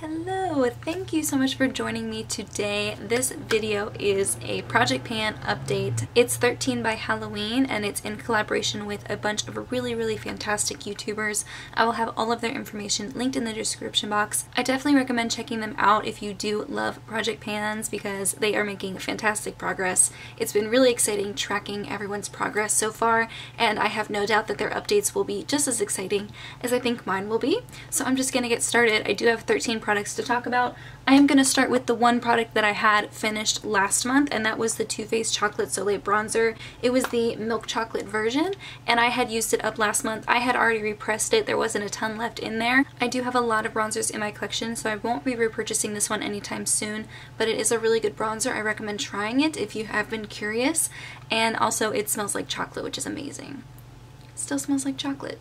Hello, thank you so much for joining me today. This video is a project pan update. It's 13 by Halloween and it's in collaboration with a bunch of really fantastic YouTubers. I will have all of their information linked in the description box. I definitely recommend checking them out if you do love project pans because they are making fantastic progress. It's been really exciting tracking everyone's progress so far, and I have no doubt that their updates will be just as exciting as I think mine will be. So I'm just gonna get started. I do have 13 products to talk about. I am going to start with the one product that I had finished last month, and that was the Too Faced Chocolate Soleil Bronzer. It was the milk chocolate version, and I had used it up last month. I had already repressed it. There wasn't a ton left in there. I do have a lot of bronzers in my collection, so I won't be repurchasing this one anytime soon, but it is a really good bronzer. I recommend trying it if you have been curious, and also it smells like chocolate, which is amazing. It still smells like chocolate.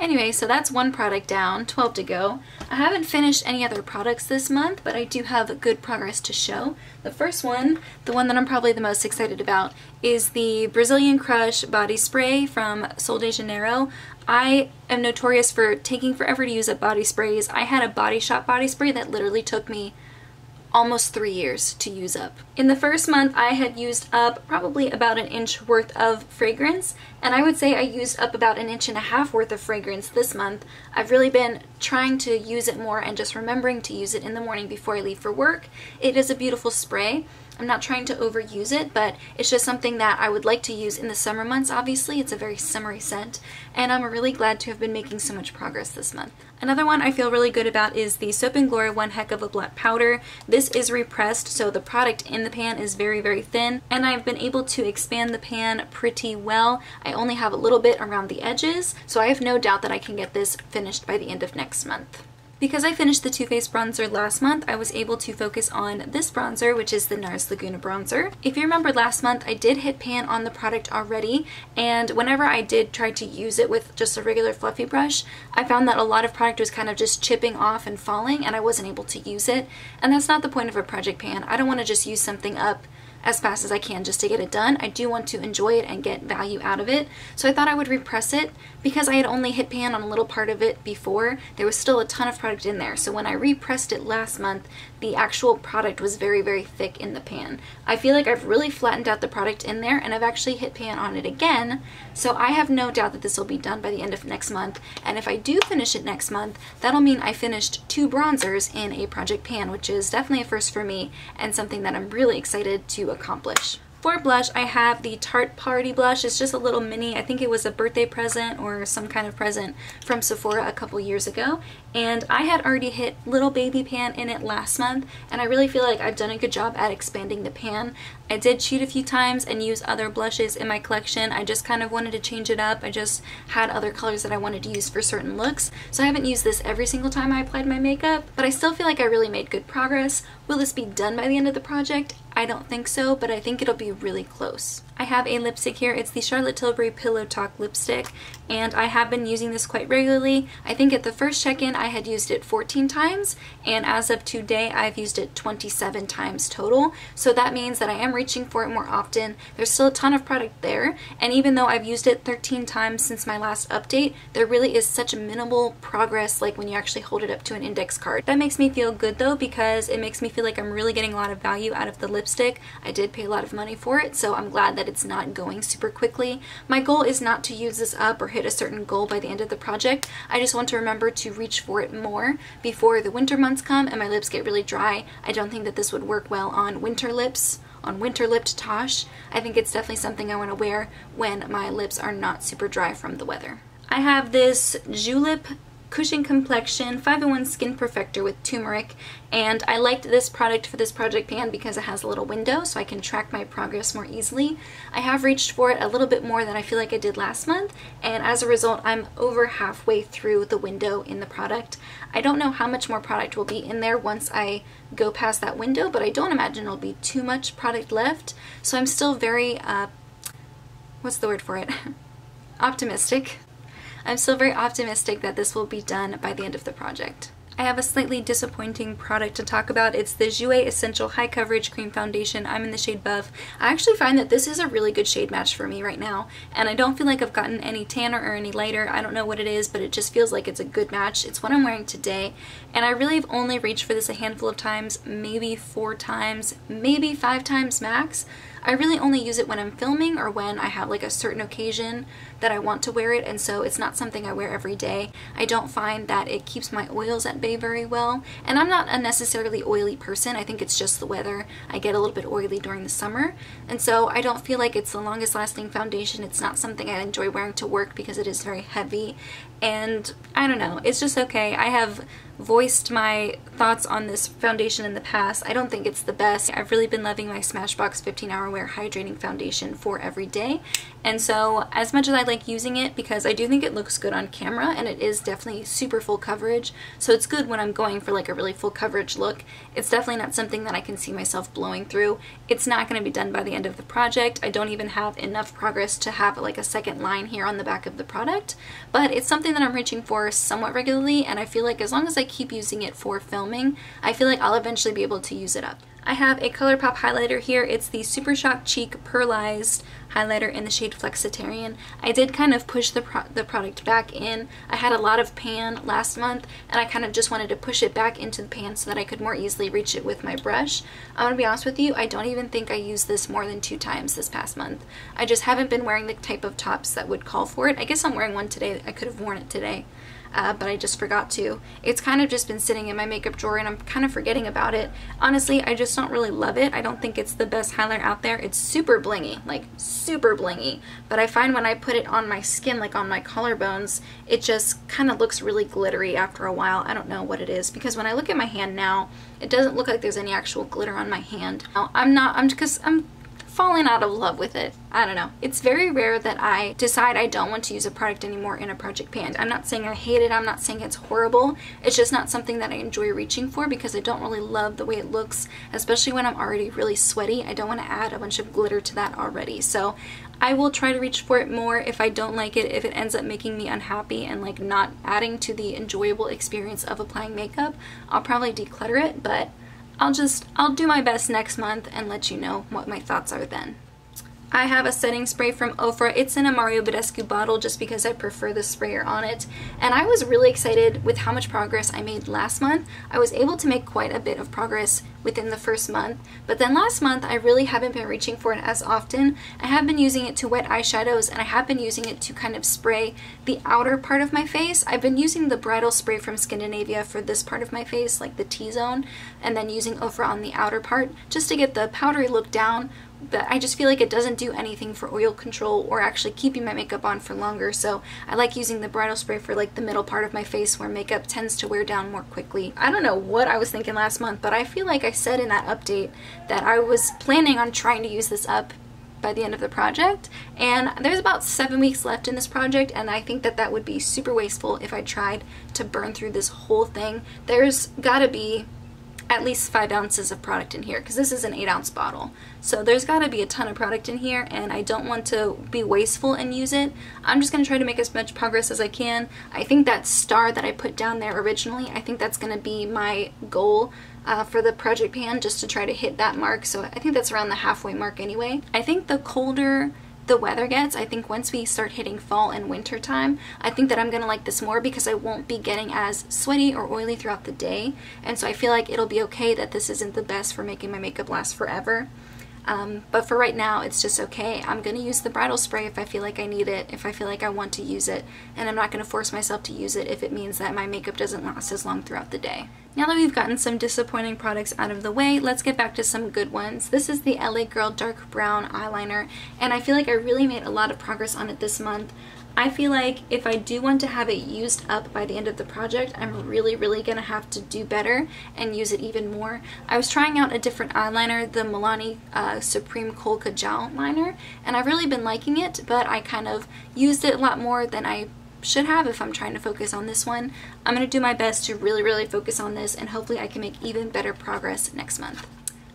Anyway, so that's one product down, 12 to go. I haven't finished any other products this month, but I do have good progress to show. The first one, the one that I'm probably the most excited about, is the Brazilian Crush Body Spray from Sol de Janeiro. I am notorious for taking forever to use up body sprays. I had a Body Shop body spray that literally took me almost 3 years to use up. In the first month, I had used up probably about an inch worth of fragrance, and I would say I used up about an inch and a half worth of fragrance this month. I've really been trying to use it more and just remembering to use it in the morning before I leave for work. It is a beautiful spray. I'm not trying to overuse it, but it's just something that I would like to use in the summer months, obviously. It's a very summery scent, and I'm really glad to have been making so much progress this month. Another one I feel really good about is the Soap & Glory One Heck of a Blot Powder. This is repressed, so the product in the pan is very thin, and I've been able to expand the pan pretty well. I only have a little bit around the edges, so I have no doubt that I can get this finished by the end of next month. Because I finished the Too Faced bronzer last month, I was able to focus on this bronzer, which is the Nars Laguna bronzer. If you remember last month, I did hit pan on the product already, and whenever I did try to use it with just a regular fluffy brush, I found that a lot of product was kind of just chipping off and falling, and I wasn't able to use it. And that's not the point of a project pan. I don't want to just use something up as fast as I can just to get it done. I do want to enjoy it and get value out of it. So I thought I would repress it. Because I had only hit pan on a little part of it before, there was still a ton of product in there. So when I repressed it last month, the actual product was very thick in the pan. I feel like I've really flattened out the product in there, and I've actually hit pan on it again. So I have no doubt that this will be done by the end of next month. And if I do finish it next month, that'll mean I finished 2 bronzers in a project pan, which is definitely a first for me and something that I'm really excited to accomplish. For blush, I have the Tarte Party Blush. It's just a little mini. I think it was a birthday present or some kind of present from Sephora a couple years ago. And I had already hit little baby pan in it last month, and I really feel like I've done a good job at expanding the pan. I did cheat a few times and use other blushes in my collection. I just kind of wanted to change it up. I just had other colors that I wanted to use for certain looks. So I haven't used this every single time I applied my makeup, but I still feel like I really made good progress. Will this be done by the end of the project? I don't think so, but I think it'll be really close. I have a lipstick here. It's the Charlotte Tilbury Pillow Talk lipstick, and I have been using this quite regularly. I think at the first check-in I had used it 14 times, and as of today I've used it 27 times total. So that means that I am reaching for it more often. There's still a ton of product there, and even though I've used it 13 times since my last update, there really is such minimal progress, like when you actually hold it up to an index card. That makes me feel good though, because it makes me feel like I'm really getting a lot of value out of the lipstick. I did pay a lot of money for it, so I'm glad that it's not going super quickly. My goal is not to use this up or hit a certain goal by the end of the project. I just want to remember to reach for it more before the winter months come and my lips get really dry. I don't think that this would work well on winter lips, on winter lipped Tash. I think it's definitely something I want to wear when my lips are not super dry from the weather. I have this Julep Cushion Complexion 5-in-1 Skin Perfector with turmeric, and I liked this product for this project pan because it has a little window so I can track my progress more easily. I have reached for it a little bit more than I feel like I did last month, and as a result I'm over halfway through the window in the product. I don't know how much more product will be in there once I go past that window, but I don't imagine it'll be too much product left, so I'm still very, what's the word for it? Optimistic. I'm still very optimistic that this will be done by the end of the project. I have a slightly disappointing product to talk about. It's the Julep Essential High Coverage Cream Foundation. I'm in the shade Buff. I actually find that this is a really good shade match for me right now, and I don't feel like I've gotten any tanner or any lighter. I don't know what it is, but it just feels like it's a good match. It's what I'm wearing today, and I really have only reached for this a handful of times, maybe 4 times, maybe 5 times max. I really only use it when I'm filming or when I have like a certain occasion that I want to wear it, and so it's not something I wear every day. I don't find that it keeps my oils at bay very well, and I'm not a necessarily oily person. I think it's just the weather. I get a little bit oily during the summer, and so I don't feel like it's the longest lasting foundation. It's not something I enjoy wearing to work because it is very heavy, and I don't know, it's just okay. I have voiced my thoughts on this foundation in the past. I don't think it's the best. I've really been loving my Smashbox 15-Hour Wear Hydrating Foundation for every day, and so as much as I like using it, because I do think it looks good on camera and it is definitely super full coverage, so it's good when I'm going for like a really full coverage look, it's definitely not something that I can see myself blowing through. It's not going to be done by the end of the project. I don't even have enough progress to have like a second line here on the back of the product, but it's something that I'm reaching for somewhat regularly, and I feel like as long as I keep using it for filming, I feel like I'll eventually be able to use it up. I have a ColourPop highlighter here. It's the Super Shock Cheek Pearlized highlighter in the shade Flexitarian. I did kind of push the product back in. I had a lot of pan last month, and I kind of just wanted to push it back into the pan so that I could more easily reach it with my brush. I'm gonna be honest with you, I don't even think I used this more than 2 times this past month. I just haven't been wearing the type of tops that would call for it. I guess I'm wearing one today. I could have worn it today. But I just forgot to. It's kind of just been sitting in my makeup drawer and I'm kind of forgetting about it. Honestly, I just don't really love it. I don't think it's the best highlighter out there. It's super blingy, like super blingy. But I find when I put it on my skin, like on my collarbones, it just kind of looks really glittery after a while. I don't know what it is, because when I look at my hand now, it doesn't look like there's any actual glitter on my hand. Now, I'm falling out of love with it. I don't know. It's very rare that I decide I don't want to use a product anymore in a project pan. I'm not saying I hate it. I'm not saying it's horrible. It's just not something that I enjoy reaching for because I don't really love the way it looks, especially when I'm already really sweaty. I don't want to add a bunch of glitter to that already. So I will try to reach for it more if I don't like it, if it ends up making me unhappy and like not adding to the enjoyable experience of applying makeup. I'll probably declutter it, but I'll do my best next month and let you know what my thoughts are then. I have a setting spray from Ofra. It's in a Mario Badescu bottle just because I prefer the sprayer on it. And I was really excited with how much progress I made last month. I was able to make quite a bit of progress within the first month. But then last month, I really haven't been reaching for it as often. I have been using it to wet eyeshadows, and I have been using it to kind of spray the outer part of my face. I've been using the bridal spray from Scandinavia for this part of my face, like the T-zone, and then using Ofra on the outer part just to get the powdery look down. But I just feel like it doesn't do anything for oil control or actually keeping my makeup on for longer, so I like using the bridal spray for like the middle part of my face where makeup tends to wear down more quickly. I don't know what I was thinking last month, but I feel like I said in that update that I was planning on trying to use this up by the end of the project, and there's about 7 weeks left in this project, and I think that that would be super wasteful if I tried to burn through this whole thing. There's gotta be at least 5 ounces of product in here because this is an 8-ounce bottle. So there's got to be a ton of product in here, and I don't want to be wasteful and use it. I'm just going to try to make as much progress as I can. I think that star that I put down there originally, I think that's going to be my goal for the project pan, just to try to hit that mark. So I think that's around the halfway mark anyway. I think the colder the weather gets, I think once we start hitting fall and winter time, I think that I'm gonna like this more because I won't be getting as sweaty or oily throughout the day, and so I feel like it'll be okay that this isn't the best for making my makeup last forever. But for right now, it's just okay. I'm gonna use the bridal spray if I feel like I need it, if I feel like I want to use it, and I'm not gonna force myself to use it if it means that my makeup doesn't last as long throughout the day. Now that we've gotten some disappointing products out of the way, let's get back to some good ones. This is the LA Girl Dark Brown Eyeliner, and I feel like I really made a lot of progress on it this month. I feel like if I do want to have it used up by the end of the project, I'm really gonna have to do better and use it even more. I was trying out a different eyeliner, the Milani Supreme Kohl Kajal liner, and I've really been liking it, but I kind of used it a lot more than I should have if I'm trying to focus on this one. I'm gonna do my best to really focus on this, and hopefully I can make even better progress next month.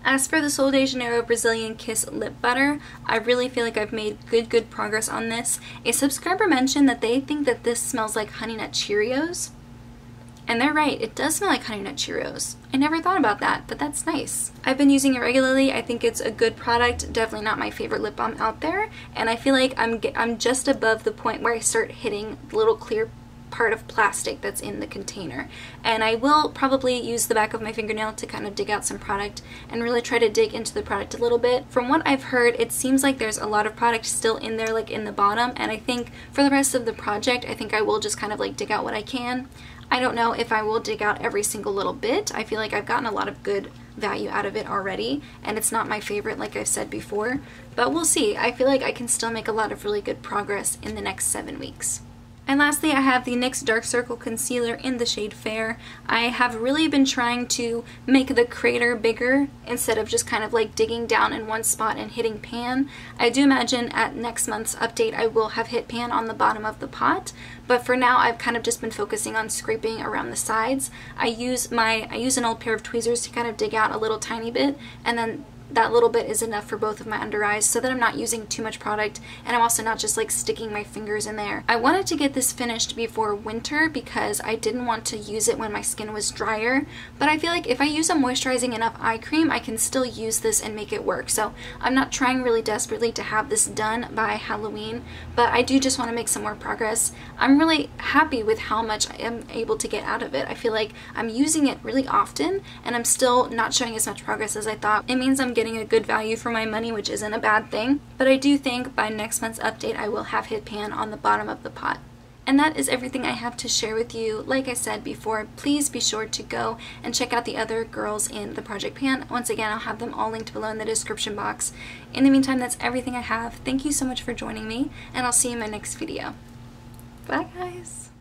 As for the Sol de Janeiro Brazilian Kiss Lip Butter, I really feel like I've made good progress on this. A subscriber mentioned that they think that this smells like Honey Nut Cheerios. And they're right, it does smell like Honey Nut Cheerios. I never thought about that, but that's nice. I've been using it regularly. I think it's a good product, definitely not my favorite lip balm out there, and I feel like I'm just above the point where I start hitting the little clear part of plastic that's in the container. And I will probably use the back of my fingernail to kind of dig out some product and really try to dig into the product a little bit. From what I've heard, it seems like there's a lot of product still in there, like in the bottom, and I think for the rest of the project, I think I will just kind of like dig out what I can. I don't know if I will dig out every single little bit. I feel like I've gotten a lot of good value out of it already, and it's not my favorite like I've said before, but we'll see. I feel like I can still make a lot of really good progress in the next 7 weeks. And lastly, I have the NYX Dark Circle Concealer in the shade Fair. I have really been trying to make the crater bigger instead of just kind of like digging down in one spot and hitting pan. I do imagine at next month's update I will have hit pan on the bottom of the pot, but for now I've kind of just been focusing on scraping around the sides. I use an old pair of tweezers to kind of dig out a little tiny bit, and then that little bit is enough for both of my under eyes so that I'm not using too much product, and I'm also not just like sticking my fingers in there. I wanted to get this finished before winter because I didn't want to use it when my skin was drier, but I feel like if I use a moisturizing enough eye cream, I can still use this and make it work. So I'm not trying really desperately to have this done by Halloween, but I do just want to make some more progress. I'm really happy with how much I am able to get out of it. I feel like I'm using it really often and I'm still not showing as much progress as I thought. It means I'm getting a good value for my money, which isn't a bad thing, but I do think by next month's update I will have hit pan on the bottom of the pot. And that is everything I have to share with you. Like I said before, please be sure to go and check out the other girls in the project pan. Once again, I'll have them all linked below in the description box. In the meantime, that's everything I have. Thank you so much for joining me, and I'll see you in my next video. Bye guys!